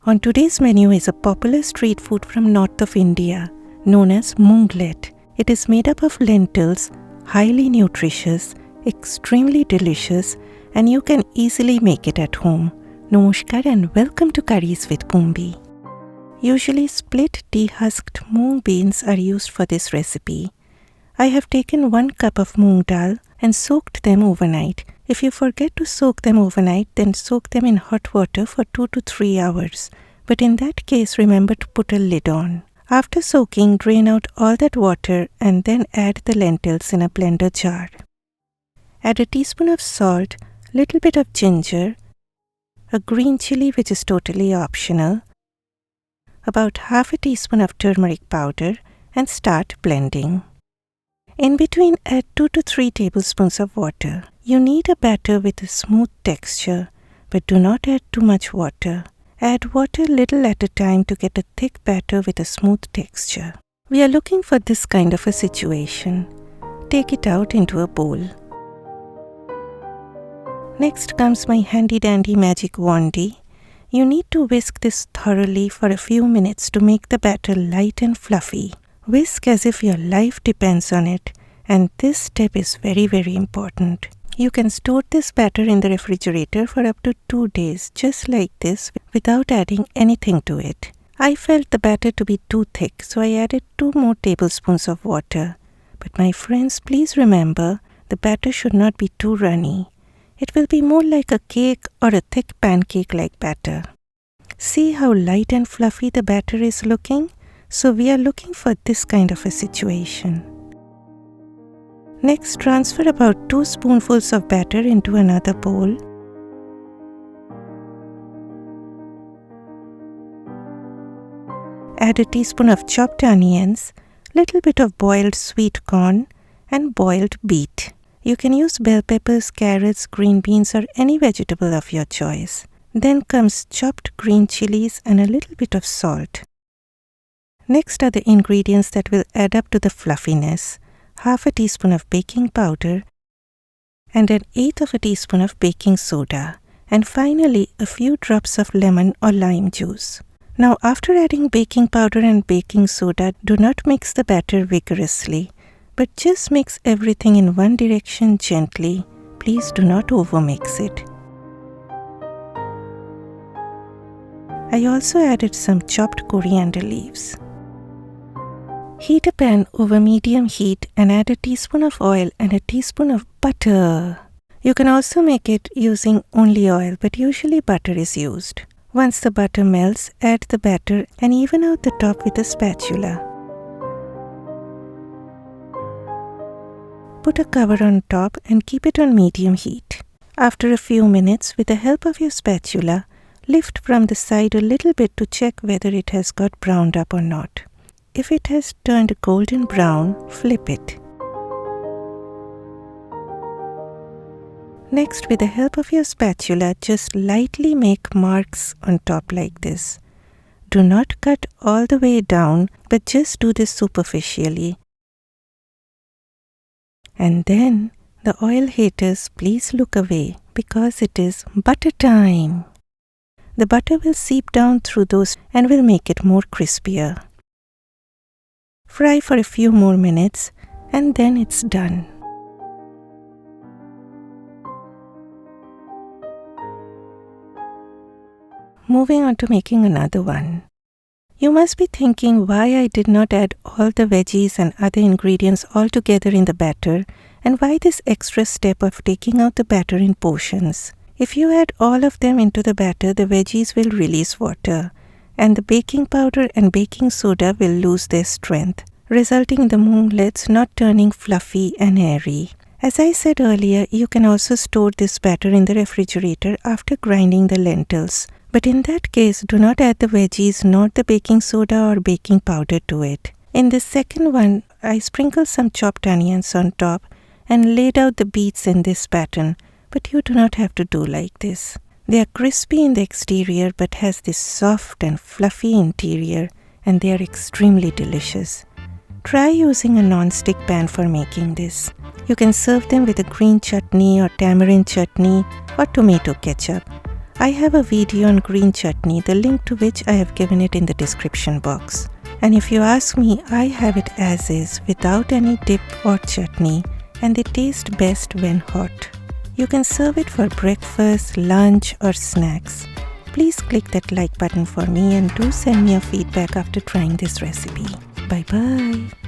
On today's menu is a popular street food from north of India known as moonglet. It is made up of lentils, highly nutritious, extremely delicious, and you can easily make it at home. Namaskar and welcome to Curries with Bumbi. Usually split dehusked moong beans are used for this recipe. I have taken 1 cup of moong dal and soaked them overnight. If you forget to soak them overnight, then soak them in hot water for 2 to 3 hours. But in that case, remember to put a lid on. After soaking, drain out all that water and then add the lentils in a blender jar. Add a teaspoon of salt, little bit of ginger, a green chilli which is totally optional, about half a teaspoon of turmeric powder, and start blending. In between, add 2 to 3 tablespoons of water. You need a batter with a smooth texture, but do not add too much water. Add water little at a time to get a thick batter with a smooth texture. We are looking for this kind of a situation. Take it out into a bowl. Next comes my handy-dandy magic wandy. You need to whisk this thoroughly for a few minutes to make the batter light and fluffy. Whisk as if your life depends on it, and this step is very, very important. You can store this batter in the refrigerator for up to 2 days, just like this, without adding anything to it. I felt the batter to be too thick, so I added 2 more tablespoons of water. But my friends, please remember, the batter should not be too runny. It will be more like a cake or a thick pancake-like batter. See how light and fluffy the batter is looking? So we are looking for this kind of a situation. Next, transfer about 2 spoonfuls of batter into another bowl. Add a teaspoon of chopped onions, little bit of boiled sweet corn, and boiled beet. You can use bell peppers, carrots, green beans, or any vegetable of your choice. Then comes chopped green chilies and a little bit of salt. Next are the ingredients that will add up to the fluffiness. Half a teaspoon of baking powder and 1/8 of a teaspoon of baking soda, and finally a few drops of lemon or lime juice. Now after adding baking powder and baking soda, do not mix the batter vigorously, but just mix everything in one direction gently. Please do not overmix it. I also added some chopped coriander leaves. Heat a pan over medium heat and add a teaspoon of oil and a teaspoon of butter. You can also make it using only oil, but usually butter is used. Once the butter melts, add the batter and even out the top with a spatula. Put a cover on top and keep it on medium heat. After a few minutes, with the help of your spatula, lift from the side a little bit to check whether it has got browned up or not. If it has turned golden brown, flip it. Next, with the help of your spatula, just lightly make marks on top like this. Do not cut all the way down, but just do this superficially. And then, the oil haters, please look away because it is butter time. The butter will seep down through those and will make it more crispier. Fry for a few more minutes and then it's done. Moving on to making another one. You must be thinking why I did not add all the veggies and other ingredients all together in the batter, and why this extra step of taking out the batter in portions. If you add all of them into the batter, the veggies will release water, and the baking powder and baking soda will lose their strength, resulting in the moonglets not turning fluffy and airy. As I said earlier, you can also store this batter in the refrigerator after grinding the lentils. But in that case, do not add the veggies nor the baking soda or baking powder to it. In the second one, I sprinkled some chopped onions on top and laid out the beets in this pattern, but you do not have to do like this. They are crispy in the exterior but has this soft and fluffy interior, and they are extremely delicious. Try using a non-stick pan for making this. You can serve them with a green chutney or tamarind chutney or tomato ketchup. I have a video on green chutney, the link to which I have given it in the description box. And if you ask me, I have it as is without any dip or chutney, and they taste best when hot. You can serve it for breakfast, lunch or snacks. Please click that like button for me and do send me your feedback after trying this recipe. Bye bye.